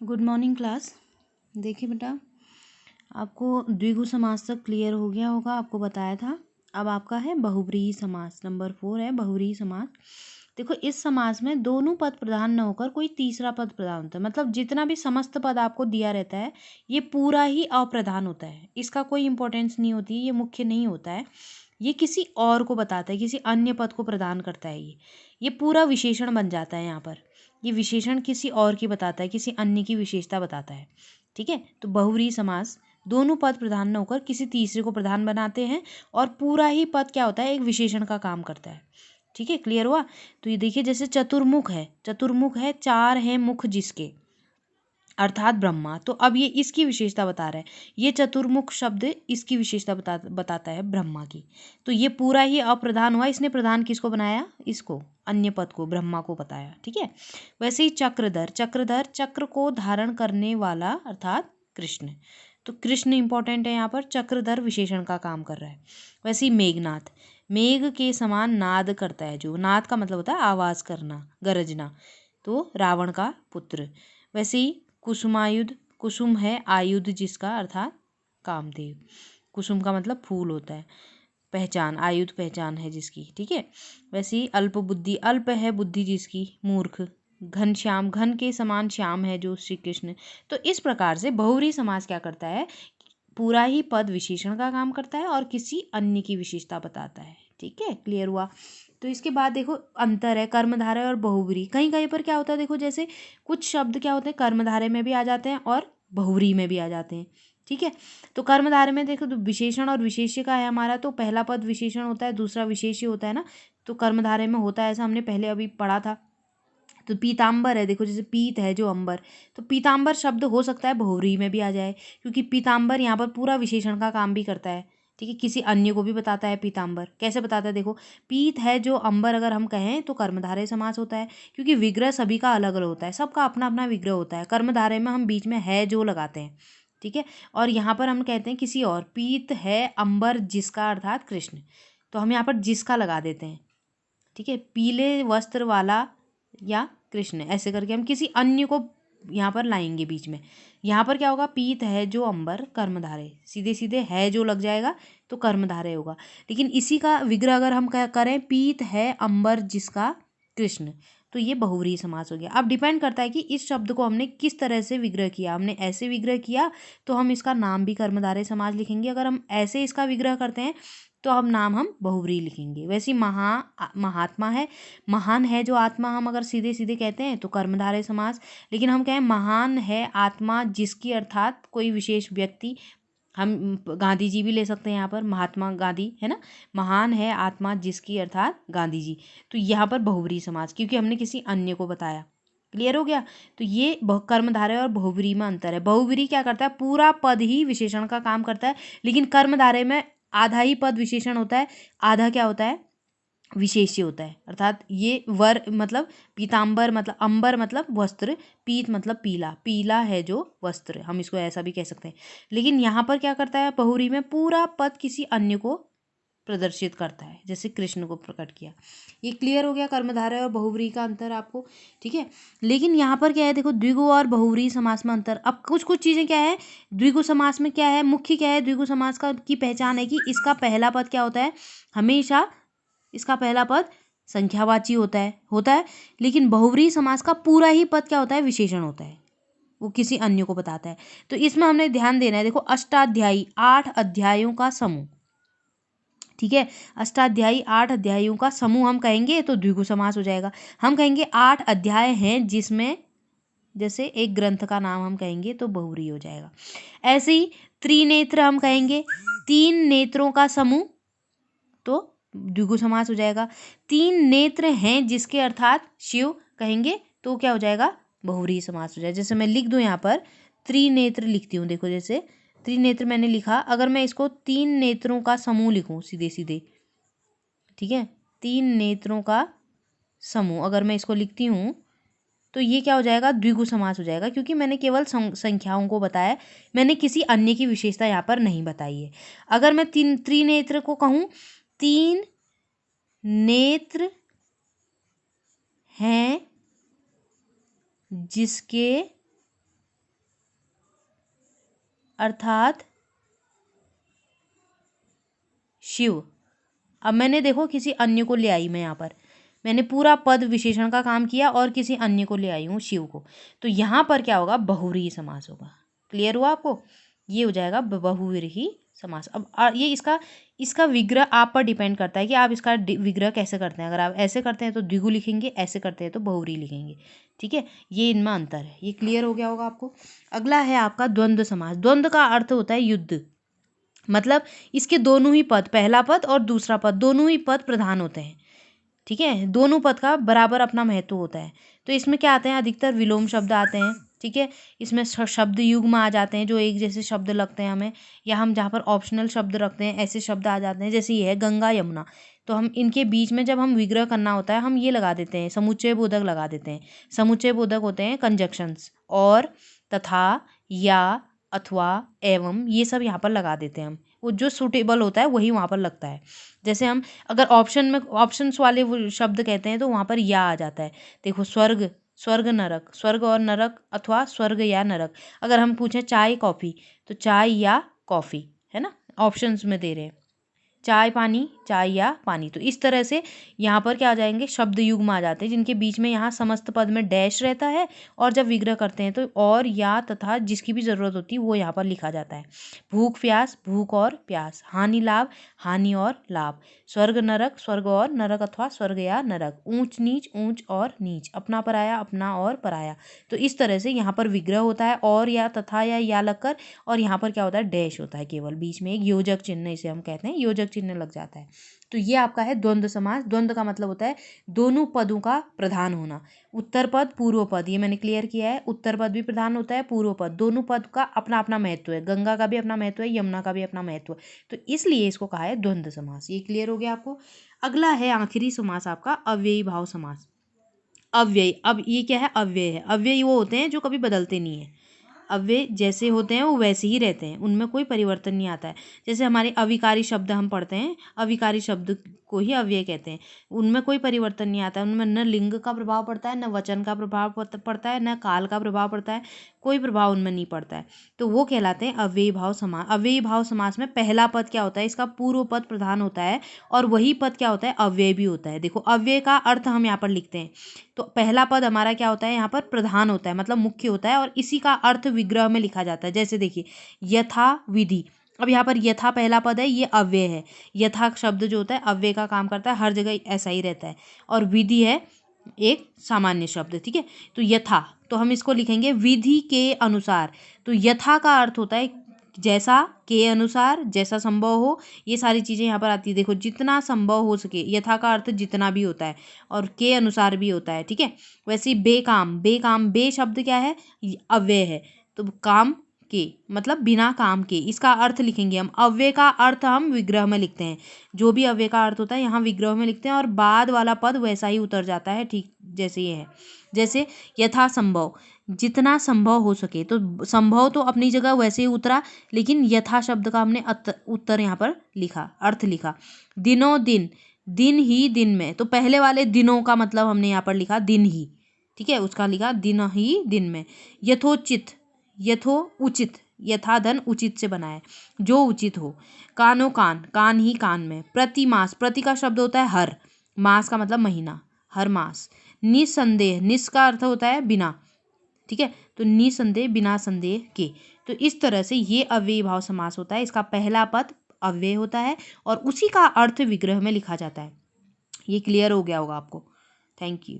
Good morning class. देखिए बेटा, आपको द्विगु समास तक क्लियर हो गया होगा, आपको बताया था। अब आपका है बहुव्रीहि समास, नंबर 4 है बहुव्रीहि समास। देखो, इस समास में दोनों पद प्रधान न होकर कोई तीसरा पद प्रधान होता है। मतलब जितना भी समस्त पद आपको दिया रहता है ये पूरा ही अप्रधान होता है, इसका कोई इंपॉर्टेंस नहीं होती है, ये मुख्य नहीं होता है, ये किसी और को बताता है, किसी अन्य पद को प्रदान करता है। ये पूरा विशेषण बन जाता है यहाँ पर। ये विशेषण किसी और की बताता है, किसी अन्य की विशेषता बताता है। ठीक है, तो बहुव्रीहि समास दोनों पद प्रधान न होकर किसी तीसरे को प्रधान बनाते हैं और पूरा ही पद क्या होता है, एक विशेषण का काम करता है। ठीक है, क्लियर हुआ। तो ये देखिए, जैसे चतुर्मुख है, चतुर्मुख है, चार है मुख जिसके, अर्थात ब्रह्मा। तो अब ये इसकी विशेषता बता रहा है, ये चतुर्मुख शब्द इसकी विशेषता बताता है ब्रह्मा की। तो ये पूरा ही अप्रधान हुआ, इसने प्रधान किसको बनाया, इसको, अन्य पद को, ब्रह्मा को बताया। ठीक है, वैसे ही चक्रधर, चक्रधर चक्र को धारण करने वाला अर्थात कृष्ण। तो कृष्ण इंपॉर्टेंट है यहाँ पर, चक्रधर विशेषण का काम कर रहा है। वैसे ही मेघनाथ, मेघ के समान नाद करता है, जो नाद का मतलब होता है आवाज करना, गरजना, तो रावण का पुत्र। वैसे ही कुसुमायुध, कुसुम है आयुध जिसका, अर्थात कामदेव। कुसुम का मतलब फूल होता है, पहचान, आयुध पहचान है जिसकी। ठीक है, वैसे ही अल्प बुद्धि, अल्प है बुद्धि जिसकी, मूर्ख। घनश्याम, घन के समान श्याम है जो श्री कृष्ण। तो इस प्रकार से बहुव्रीहि समास क्या करता है, पूरा ही पद विशेषण का काम करता है और किसी अन्य की विशेषता बताता है। ठीक है, क्लियर हुआ। तो इसके बाद देखो, अंतर है कर्मधारय और बहुव्रीहि। कहीं कहीं पर क्या होता है, देखो जैसे कुछ शब्द क्या होते हैं, कर्मधारय में भी आ जाते हैं और बहुव्रीहि में भी आ जाते हैं। ठीक है, तो कर्मधारय में देखो, तो विशेषण और विशेष्य का है हमारा, तो पहला पद विशेषण होता है, दूसरा विशेष्य होता है ना। तो कर्मधारय में होता है ऐसा, हमने पहले अभी पढ़ा था। तो पीताम्बर है, देखो जैसे पीत है जो अंबर, तो पीताम्बर शब्द हो सकता है बहुव्रीहि में भी आ जाए, क्योंकि पीताम्बर यहाँ पर पूरा विशेषण का काम भी करता है। ठीक है, किसी अन्य को भी बताता है पीताम्बर। कैसे बताता है, देखो, पीत है जो अंबर अगर हम कहें तो कर्मधारय समास होता है, क्योंकि विग्रह सभी का अलग अलग होता है, सबका अपना अपना विग्रह होता है। कर्मधारय में हम बीच में है जो लगाते हैं। ठीक है, और यहाँ पर हम कहते हैं किसी और, पीत है अंबर जिसका, अर्थात कृष्ण, तो हम यहाँ पर जिसका लगा देते हैं। ठीक है, पीले वस्त्र वाला या कृष्ण, ऐसे करके हम किसी अन्य को यहाँ पर लाएंगे बीच में। यहाँ पर क्या होगा, पीत है जो अंबर, कर्मधारय, सीधे सीधे है जो लग जाएगा तो कर्मधारय होगा। लेकिन इसी का विग्रह अगर हम करें, पीत है अंबर जिसका कृष्ण, तो ये बहुव्रीहि समास हो गया। अब डिपेंड करता है कि इस शब्द को हमने किस तरह से विग्रह किया। हमने ऐसे विग्रह किया तो हम इसका नाम भी कर्मधारय समास लिखेंगे, अगर हम ऐसे इसका विग्रह करते हैं तो हम बहुव्रीहि लिखेंगे। वैसे महात्मा है, महान है जो आत्मा, हम अगर सीधे सीधे कहते हैं तो कर्मधारय समास। लेकिन हम कहें महान है आत्मा जिसकी, अर्थात कोई विशेष व्यक्ति, हम गांधी जी भी ले सकते हैं यहाँ पर, महात्मा गांधी है ना, महान है आत्मा जिसकी, अर्थात गांधी जी। तो यहाँ पर बहुव्रीहि समास, क्योंकि हमने किसी अन्य को बताया। क्लियर हो गया। तो ये कर्मधारय और बहुव्रीहि में अंतर है। बहुव्रीहि क्या करता है, पूरा पद ही विशेषण का काम करता है, लेकिन कर्मधारय में आधा ही पद विशेषण होता है, आधा क्या होता है, विशेष्य होता है। अर्थात ये वर मतलब पीताम्बर, मतलब अंबर मतलब वस्त्र, पीत मतलब पीला, पीला है जो वस्त्र, हम इसको ऐसा भी कह सकते हैं। लेकिन यहाँ पर क्या करता है, बहुव्रीहि में पूरा पद किसी अन्य को प्रदर्शित करता है, जैसे कृष्ण को प्रकट किया। ये क्लियर हो गया कर्मधारय और बहुव्रीहि का अंतर आपको। ठीक है, लेकिन यहाँ पर क्या है, देखो द्विगु और बहुव्रीहि समास में अंतर। अब कुछ कुछ चीज़ें क्या है, द्विगु समास में क्या है, मुख्य क्या है द्विगु समास का की पहचान है कि इसका पहला पद क्या होता है, हमेशा इसका पहला पद संख्यावाची होता है। लेकिन बहुव्रीहि समास का पूरा ही पद क्या होता है, विशेषण होता है, वो किसी अन्य को बताता है। तो इसमें हमने ध्यान देना है। देखो, अष्टाध्यायी 8 अध्यायों का समूह, ठीक है, अष्टाध्यायी 8 अध्यायों का समूह हम कहेंगे तो द्विगु समास हो जाएगा। हम कहेंगे 8 अध्याय हैं जिसमें, जैसे एक ग्रंथ का नाम हम कहेंगे तो बहुव्रीहि हो जाएगा। ऐसे ही त्रिनेत्र हम कहेंगे, 3 नेत्रों का समूह, तो द्विगु समास हो जाएगा। 3 नेत्र हैं जिसके, अर्थात शिव कहेंगे तो क्या हो जाएगा, बहुव्रीहि समास हो जाएगा। जैसे मैं लिख दूं यहाँ पर, त्रिनेत्र लिखती हूँ, देखो जैसे त्रिनेत्र मैंने लिखा, अगर मैं इसको 3 नेत्रों का समूह लिखूं सीधे सीधे, ठीक है, 3 नेत्रों का समूह अगर मैं इसको लिखती हूँ तो ये क्या हो जाएगा, द्विगु समास हो जाएगा, क्योंकि मैंने केवल संख्याओं को बताया, मैंने किसी अन्य की विशेषता यहाँ पर नहीं बताई है। अगर मैं त्रिनेत्र को कहूँ, 3 नेत्र हैं जिसके अर्थात शिव। अब मैंने देखो किसी अन्य को ले आई, मैं यहाँ पर मैंने पूरा पद विशेषण का काम किया और किसी अन्य को ले आई हूँ, शिव को। तो यहाँ पर क्या होगा, बहुव्रीहि समास होगा। क्लियर हुआ आपको? ये हो जाएगा बहुव्रीहि समास। अब ये इसका विग्रह आप पर डिपेंड करता है कि आप इसका विग्रह कैसे करते हैं। अगर आप ऐसे करते हैं तो द्विगु लिखेंगे, ऐसे करते हैं तो बहुव्रीहि लिखेंगे। ठीक है, ये इनमें अंतर है। ये क्लियर हो गया होगा आपको। अगला है आपका द्वंद्व समास। द्वंद्व का अर्थ होता है युद्ध, मतलब इसके दोनों ही पद, पहला पद और दूसरा पद, दोनों ही पद प्रधान होते हैं। ठीक है, दोनों पद का बराबर अपना महत्व होता है। तो इसमें क्या आते हैं, अधिकतर विलोम शब्द आते हैं। ठीक है, इसमें शब्द युग्म आ जाते हैं, जो एक जैसे शब्द लगते हैं हमें, या हम जहाँ पर ऑप्शनल शब्द रखते हैं ऐसे शब्द आ जाते हैं। जैसे ये है गंगा यमुना, तो हम इनके बीच में जब हम विग्रह करना होता है हम ये लगा देते हैं, समुच्चय बोधक लगा देते हैं। समुच्चय बोधक होते हैं कंजक्शंस, और, तथा, या, अथवा, एवं, ये सब यहाँ पर लगा देते हैं हम। वो जो सूटेबल होता है वही वहाँ पर लगता है। जैसे हम अगर ऑप्शंस वाले वो शब्द कहते हैं तो वहाँ पर या आ जाता है। देखो स्वर्ग, स्वर्ग नरक, स्वर्ग और नरक, अथवा स्वर्ग या नरक। अगर हम पूछें चाय कॉफ़ी, तो चाय या कॉफ़ी, है ना, ऑप्शंस में दे रहे हैं। चाय पानी, चाय या पानी। तो इस तरह से यहाँ पर क्या आ जाएंगे, शब्द युग्म आ जाते हैं, जिनके बीच में यहाँ समस्त पद में डैश रहता है, और जब विग्रह करते हैं तो और, या, तथा जिसकी भी ज़रूरत होती है वो यहाँ पर लिखा जाता है। भूख प्यास, भूख और प्यास। हानि लाभ, हानि और लाभ। स्वर्ग नरक, स्वर्ग और नरक, अथवा स्वर्ग या नरक। ऊंच नीच, ऊंच और नीच। अपना पराया, अपना और पराया। तो इस तरह से यहाँ पर विग्रह होता है, और, या, तथा या लगकर, और यहाँ पर क्या होता है, डैश होता है केवल, बीच में एक योजक चिन्ह, इसे हम कहते हैं योजक चिन्ह लग जाता है। तो ये आपका है द्वंद्व समास। द्वंद्व का मतलब होता है दोनों पदों का प्रधान होना। उत्तर पद, पूर्व पद, ये मैंने क्लियर किया है। उत्तर पद भी प्रधान होता है, पूर्व पद, दोनों पद का अपना अपना महत्व है। गंगा का भी अपना महत्व है, यमुना का भी अपना महत्व है, तो इसलिए इसको कहा है द्वंद्व समास। ये क्लियर हो गया आपको। अगला है आखिरी समास आपका अव्ययी भाव समास। अव्ययी, अब ये क्या है, अव्यय है। अव्ययी वो होते हैं जो कभी बदलते नहीं है। अव्यय जैसे होते हैं वो वैसे ही रहते हैं, उनमें कोई परिवर्तन नहीं आता है। जैसे हमारे अविकारी शब्द हम पढ़ते हैं, अविकारी शब्द को ही अव्यय कहते हैं। उनमें कोई परिवर्तन नहीं आता है, उनमें न लिंग का प्रभाव पड़ता है, न वचन का प्रभाव पड़ता है, न काल का प्रभाव पड़ता है, कोई प्रभाव उनमें नहीं पड़ता है। तो वो कहलाते हैं अव्ययी भाव समास। अव्ययी भाव समास में पहला पद क्या होता है, इसका पूर्व पद प्रधान होता है, और वही पद क्या होता है, अव्यय भी होता है। देखो अव्यय का अर्थ हम यहाँ पर लिखते हैं, तो पहला पद हमारा क्या होता है, यहाँ पर प्रधान होता है, मतलब मुख्य होता है, और इसी का अर्थ विग्रह में लिखा जाता है। जैसे देखिए यथा विधि, अब यहाँ पर यथा पहला पद है, ये अव्यय है। यथा शब्द जो होता है अव्यय का काम करता है, हर जगह ऐसा ही रहता है। और विधि है एक सामान्य शब्द। ठीक है, तो यथा, तो हम इसको लिखेंगे विधि के अनुसार। तो यथा का अर्थ होता है जैसा, के अनुसार, जैसा संभव हो, ये सारी चीज़ें यहाँ पर आती है। देखो जितना संभव हो सके, यथा का अर्थ जितना भी होता है, और के अनुसार भी होता है। ठीक है, वैसे ही बेकाम, बेकाम, बे शब्द क्या है, अव्यय है, तो काम के मतलब बिना काम के, इसका अर्थ लिखेंगे हम। अव्यय का अर्थ हम विग्रह में लिखते हैं, जो भी अव्यय का अर्थ होता है यहाँ विग्रह में लिखते हैं, और बाद वाला पद वैसा ही उतर जाता है, ठीक जैसे ये है। जैसे यथा संभव, जितना संभव हो सके, तो संभव तो अपनी जगह वैसे ही उतरा, लेकिन यथा शब्द का हमने उत्तर यहाँ पर लिखा, अर्थ लिखा। दिनों दिन, दिन ही दिन में, तो पहले वाले दिनों का मतलब हमने यहाँ पर लिखा दिन ही। ठीक है, उसका लिखा दिन ही दिन में। यथोचित, यथो उचित, यथा धन उचित से बना है, जो उचित हो। कानो कान, कान ही कान में। प्रति मास, प्रति का शब्द होता है हर, मास का मतलब महीना, हर मास। निसंदेह, निस का अर्थ होता है बिना। ठीक है, तो निसंदेह, बिना संदेह के। तो इस तरह से ये अव्ययी भाव समास होता है। इसका पहला पद अव्यय होता है और उसी का अर्थ विग्रह में लिखा जाता है। ये क्लियर हो गया होगा आपको। Thank you.